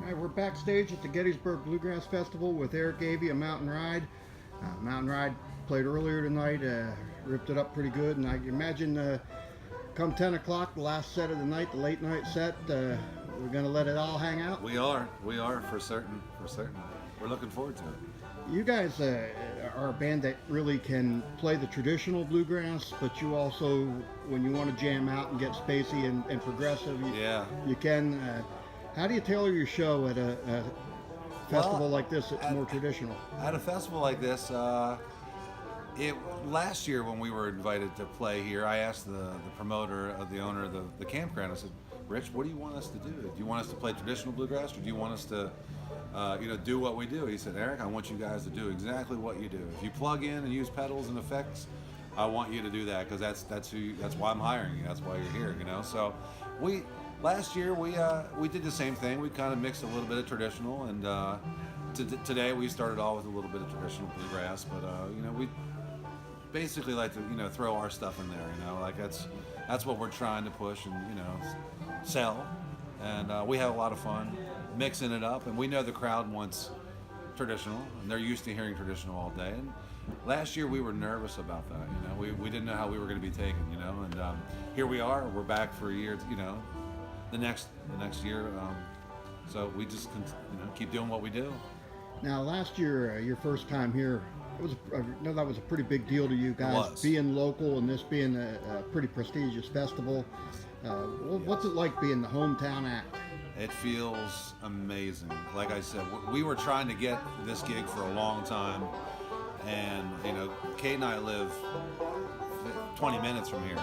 All right, we're backstage at the Gettysburg Bluegrass Festival with Eric Avey of Mountain Ride. Mountain Ride played earlier tonight, ripped it up pretty good, and I imagine come 10 o'clock, the last set of the night, the late night set, we're going to let it all hang out. We are for certain. We're looking forward to it. You guys are a band that really can play the traditional bluegrass, but you also, when you want to jam out and get spacey and progressive, you can. How do you tailor your show at a festival like this that's more traditional? At a festival like this, last year when we were invited to play here, I asked the promoter, the owner of the campground, I said, Rich, what do you want us to do? Do you want us to play traditional bluegrass, or do you want us to do what we do? He said, Eric, I want you guys to do exactly what you do. If you plug in and use pedals and effects, I want you to do that, because that's why I'm hiring you. That's why you're here, So last year we did the same thing. We kind of mixed a little bit of traditional, and today we started off with a little bit of traditional bluegrass. But we basically like to throw our stuff in there. Like that's what we're trying to push and sell. And we have a lot of fun mixing it up. And we know the crowd wants traditional, and they're used to hearing traditional all day. And last year we were nervous about that. We didn't know how we were going to be taken. And here we are. We're back for a year. The next year, so we just keep doing what we do. Now, last year, your first time here, that was a pretty big deal to you guys, being local and this being a pretty prestigious festival. What's it like being the hometown act? It feels amazing. Like I said, we were trying to get this gig for a long time, and Kate and I live 20 minutes from here,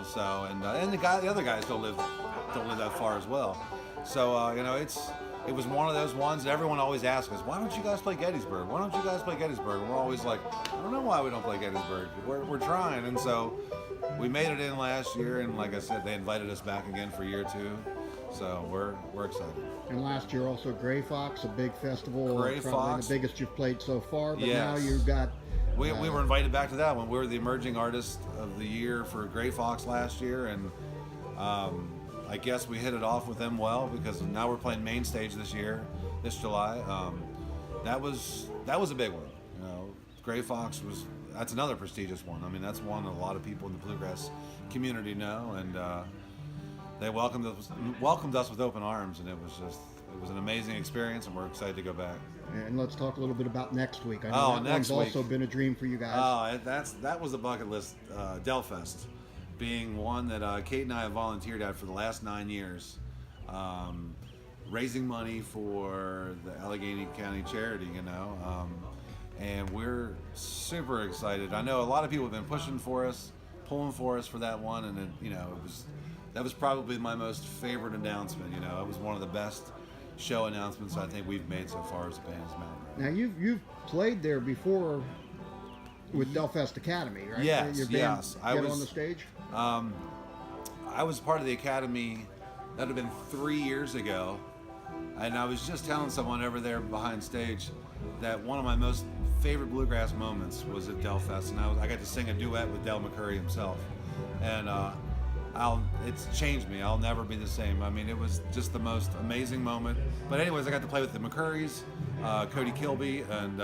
so and the other guys don't live that far as well. So it was one of those ones that everyone always asks us, why don't you guys play Gettysburg? Why don't you guys play Gettysburg? And we're always like, I don't know why we don't play Gettysburg. We're trying. And so we made it in last year, and like I said, they invited us back again for year 2. So we're excited. And last year also Gray Fox, a big festival, Gray probably Fox, the biggest you've played so far. But yes. Now you've got. We were invited back to that one. We were the emerging artist of the year for Gray Fox last year, and I guess we hit it off with them well, because now we're playing main stage this July. That was a big one. Gray Fox that's another prestigious one. I mean, that's one that a lot of people in the bluegrass community know, and they welcomed us with open arms, and it was an amazing experience, and we're excited to go back. And let's talk a little bit about next week. I know that one's also been a dream for you guys. That was a bucket list. Delfest being one that Kate and I have volunteered at for the last 9 years, raising money for the Allegheny County charity, and we're super excited. I know a lot of people have been pulling for us for that one, and that was probably my most favorite announcement. It was one of the best show announcements I think we've made so far as a band as Mountain Ride. Now you've played there before with Delfest Academy, right? Yes, Your band yes. I was on the stage. I was part of the Academy. That had been 3 years ago, and I was just telling someone over there behind stage that one of my most favorite bluegrass moments was at Delfest, and I got to sing a duet with Del McCurry himself, and it's changed me. I'll never be the same. I mean, it was just the most amazing moment. But anyways, I got to play with the McCurrys, Cody Kilby, and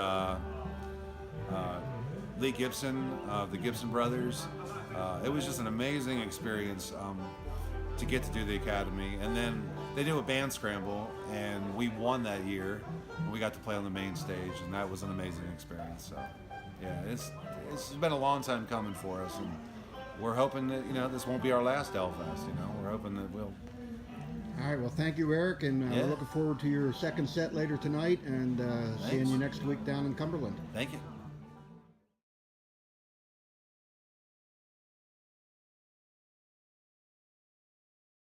Lee Gibson of the Gibson Brothers. It was just an amazing experience to get to do the Academy. And then they do a band scramble, and we won that year. And we got to play on the main stage, and that was an amazing experience. So, yeah, it's been a long time coming for us, and we're hoping that this won't be our last Delfest. We're hoping that we'll. All right. Well, thank you, Eric, and we're looking forward to your second set later tonight, and seeing you next week down in Cumberland. Thank you.